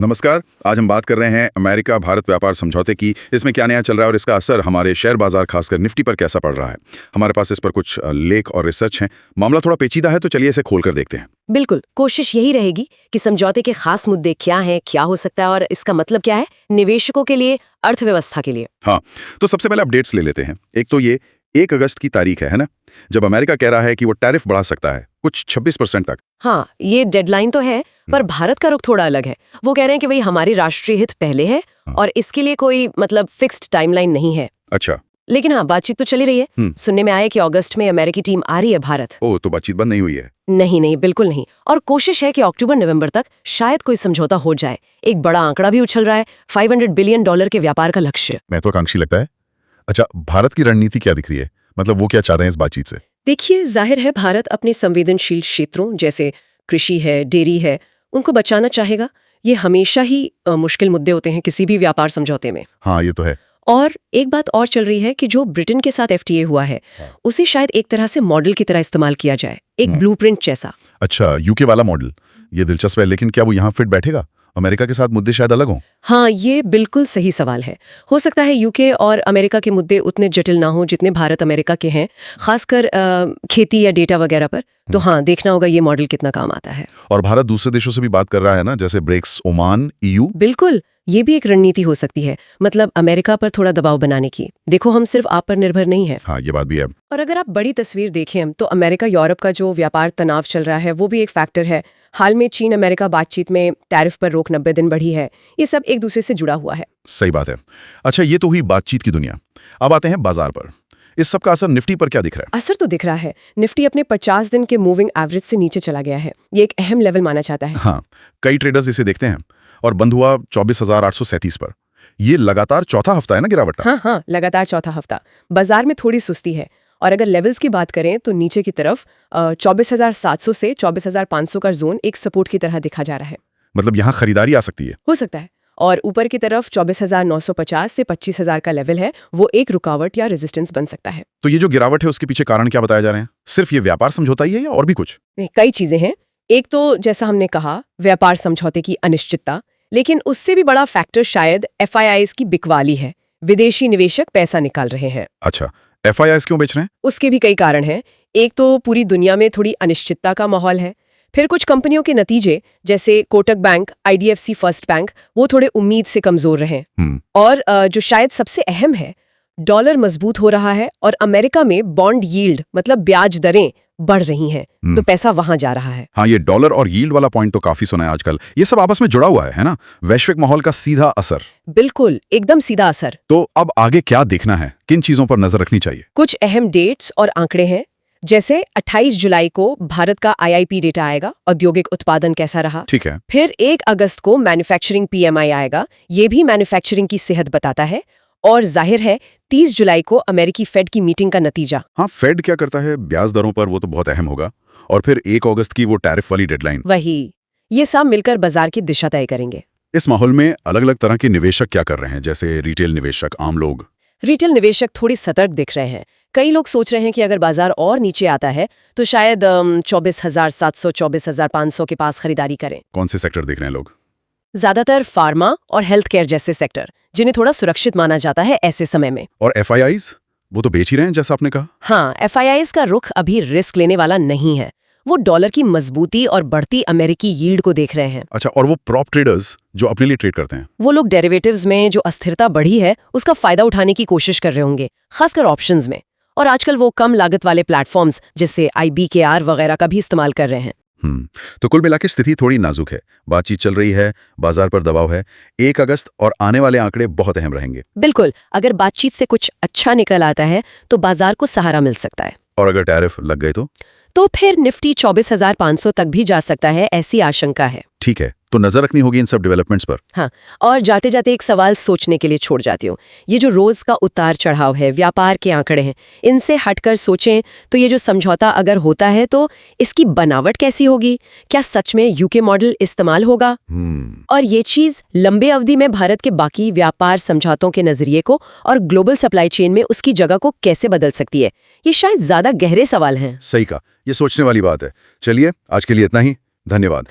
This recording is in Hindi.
नमस्कार। आज हम बात कर रहे हैं अमेरिका भारत व्यापार समझौते की। इसमें क्या नया चल रहा है और इसका असर हमारे शेयर बाजार खासकर निफ्टी पर कैसा पड़ रहा है। हमारे पास इस पर कुछ लेख और रिसर्च हैं। मामला थोड़ा पेचीदा है, तो चलिए इसे खोलकर देखते हैं। बिल्कुल, कोशिश यही रहेगी कि समझौते के खास मुद्दे क्या हैं, क्या हो सकता है और इसका मतलब क्या है निवेशकों के लिए, अर्थव्यवस्था के लिए। हाँ, तो सबसे पहले अपडेट्स ले लेते हैं। एक तो ये 1 अगस्त की तारीख है ना, जब अमेरिका कह रहा है कि वो टैरिफ बढ़ा सकता है कुछ 26% तक। हाँ, ये डेडलाइन तो है, पर भारत का रुख थोड़ा अलग है। वो कह रहे हैं कि भाई हमारी राष्ट्रीय हित पहले है और इसके लिए कोई फिक्स्ड टाइमलाइन नहीं है। अच्छा। लेकिन हाँ, बातचीत तो चली रही है। सुनने में आया कि अगस्त में अमेरिकी टीम आ रही है भारत। ओह, तो बातचीत बंद नहीं हुई है? नहीं, बिल्कुल नहीं। और कोशिश है कि अक्टूबर नवंबर तक शायद कोई समझौता हो जाए। एक बड़ा आंकड़ा भी उछल रहा है, $500 बिलियन के व्यापार का लक्ष्य। महत्वाकांक्षी लगता है। अच्छा, भारत की रणनीति क्या दिख रही है? वो क्या चाह रहे हैं इस बातचीत से? देखिए, जाहिर है भारत अपने संवेदनशील क्षेत्रों जैसे कृषि है, डेयरी है, उनको बचाना चाहेगा। ये हमेशा ही मुश्किल मुद्दे होते हैं किसी भी व्यापार समझौते में। हाँ, ये तो है। और एक बात और चल रही है कि जो ब्रिटेन के साथ एफटीए हुआ है, उसे शायद एक तरह से मॉडल की तरह इस्तेमाल किया जाए, एक ब्लूप्रिंट जैसा। अच्छा, यूके वाला मॉडल, ये दिलचस्प है। लेकिन क्या वो यहाँ फिट बैठेगा? अमेरिका के साथ मुद्दे शायद अलग हों। हाँ, ये बिल्कुल सही सवाल है। हो सकता है यूके और अमेरिका के मुद्दे उतने जटिल ना हो जितने भारत अमेरिका के हैं, खासकर खेती या डेटा वगैरह पर। तो हाँ, देखना होगा ये मॉडल कितना काम आता है। और भारत दूसरे देशों से भी बात कर रहा है ना, जैसे ब्रिक्स, ओमान, ईयू। बिल्कुल, ये भी एक रणनीति हो सकती है, अमेरिका पर थोड़ा दबाव बनाने की। देखो, हम सिर्फ आप पर निर्भर नहीं है। हाँ, ये बात भी है। और अगर आप बड़ी तस्वीर देखें तो अमेरिका यूरोप का जो व्यापार तनाव चल रहा है वो भी एक फैक्टर है। हाल में चीन अमेरिका बातचीत में टैरिफ पर रोक 90 दिन बढ़ी है। ये सब एक दूसरे से जुड़ा हुआ है। सही बात है। अच्छा, ये तो हुई बातचीत की दुनिया। अब आते हैं बाजार पर। इस सब का असर निफ्टी पर क्या दिख रहा है? असर तो दिख रहा है। निफ्टी अपने 50 दिन के मूविंग एवरेज से नीचे चला गया है। ये एक अहम लेवल माना जाता है। हाँ, कई ट्रेडर्स इसे देखते हैं और बंद हुआ 24,837 पर। ये लगातार चौथा हफ्ता है ना गिरावट का? हाँ, लगातार चौथा हफ्ता। बाजार में थोड़ी सुस्ती है। और अगर लेवल्स की बात करें तो नीचे की तरफ 24,700 से 24,500 का जोन एक सपोर्ट की तरह दिखा जा रहा है। यहाँ खरीदारी आ सकती है? हो सकता है। और ऊपर की तरफ 24,950 से 25,000 का लेवल है, वो एक रुकावट या रेजिस्टेंस बन सकता है। तो ये जो गिरावट है उसके पीछे कारण क्या बताए जा रहे हैं? सिर्फ ये व्यापार समझौता ही है या और भी कुछ? कई चीजें हैं। एक तो जैसा हमने कहा, व्यापार समझौते की अनिश्चितता, लेकिन उससे भी बड़ा फैक्टर शायद FIIs की बिकवाली है। विदेशी निवेशक पैसा निकाल रहे हैं। अच्छा, FIIs क्यों बेच रहे हैं? उसके भी कई कारण हैं। एक तो पूरी दुनिया में थोड़ी अनिश्चितता का माहौल है। फिर कुछ कंपनियों के नतीजे जैसे Kotak bank, IDFC first bank, वो थोड़े उम्मीद से कमजोर रहे। और जो शायद सबसे अहम है, डॉलर मजबूत हो रहा है और अमेरिका में बॉन्ड यील्ड ब्याज दरें बढ़ रही हैं, तो पैसा वहां जा रहा है। हाँ, ये डॉलर और यील्ड वाला पॉइंट तो काफी सुना है आजकल। ये सब आपस में जुड़ा हुआ है ना? वैश्विक माहौल का सीधा असर। बिल्कुल, एकदम सीधा असर। तो अब आगे क्या देखना है? किन चीजों पर नजर रखनी चाहिए? कुछ अहम डेट्स और आंकड़े हैं, जैसे 28 जुलाई को भारत का IIP डेटा आएगा, औद्योगिक उत्पादन कैसा रहा। ठीक है। फिर 1 अगस्त को मैन्युफैक्चरिंग PMI आएगा, ये भी मैन्युफैक्चरिंग की सेहत बताता है। और जाहिर है 30 जुलाई को अमेरिकी फेड की मीटिंग का नतीजा। हाँ, फेड क्या करता है ब्याज दरों पर, वो तो बहुत अहम होगा। और फिर 1 अगस्त की वो टैरिफ वाली डेडलाइन। वही, ये सब मिलकर बाजार की दिशा तय करेंगे। इस माहौल में अलग अलग तरह के निवेशक क्या कर रहे हैं, जैसे रिटेल निवेशक, आम लोग? रिटेल निवेशक थोड़ी सतर्क दिख रहे हैं। कई लोग सोच रहे हैं कि अगर बाजार और नीचे आता है तो शायद 24,700, 24,500 के पास खरीदारी करें। कौन से सेक्टर देख रहे हैं लोग? ज्यादातर फार्मा और हेल्थ केयर जैसे सेक्टर, जिन्हें थोड़ा सुरक्षित माना जाता है ऐसे समय में। और FIIs? वो तो बेच ही रहे हैं जैसा आपने कहा। हाँ, FIIs का रुख अभी रिस्क लेने वाला नहीं है। वो डॉलर की मजबूती और बढ़ती अमेरिकी यील्ड को देख रहे हैं। अच्छा, और वो प्रॉप ट्रेडर्स जो अपने लिए ट्रेड करते हैं? वो लोग डेरिवेटिव्स में जो अस्थिरता बढ़ी है उसका फायदा उठाने की कोशिश कर रहे होंगे, खासकर ऑप्शंस में। और आजकल वो कम लागत वाले प्लेटफॉर्म्स जैसे IBKR वगैरह का भी इस्तेमाल कर रहे हैं। तो कुल मिलाकर स्थिति थोड़ी नाजुक है। बातचीत चल रही है, बाजार पर दबाव है। 1 अगस्त और आने वाले आंकड़े बहुत अहम रहेंगे। बिल्कुल, अगर बातचीत से कुछ अच्छा निकल आता है तो बाजार को सहारा मिल सकता है। और अगर टैरिफ लग गए तो फिर निफ्टी 24,500 तक भी जा सकता है, ऐसी आशंका है। ठीक है, तो नजर रखनी होगी इन सब डेवलपमेंट्स पर। हाँ, और जाते जाते एक सवाल सोचने के लिए छोड़ जाती हूँ। ये जो रोज का उतार चढ़ाव है, व्यापार के आंकड़े हैं, इनसे हटकर सोचें तो ये जो समझौता अगर होता है तो इसकी बनावट कैसी होगी? क्या सच में यूके मॉडल इस्तेमाल होगा? और ये चीज लंबे अवधि में भारत के बाकी व्यापार समझौतों के नजरिए को और ग्लोबल सप्लाई चेन में उसकी जगह को कैसे बदल सकती है? ये शायद ज्यादा गहरे सवाल हैं। सही कहा, ये सोचने वाली बात है। चलिए, आज के लिए इतना ही। धन्यवाद।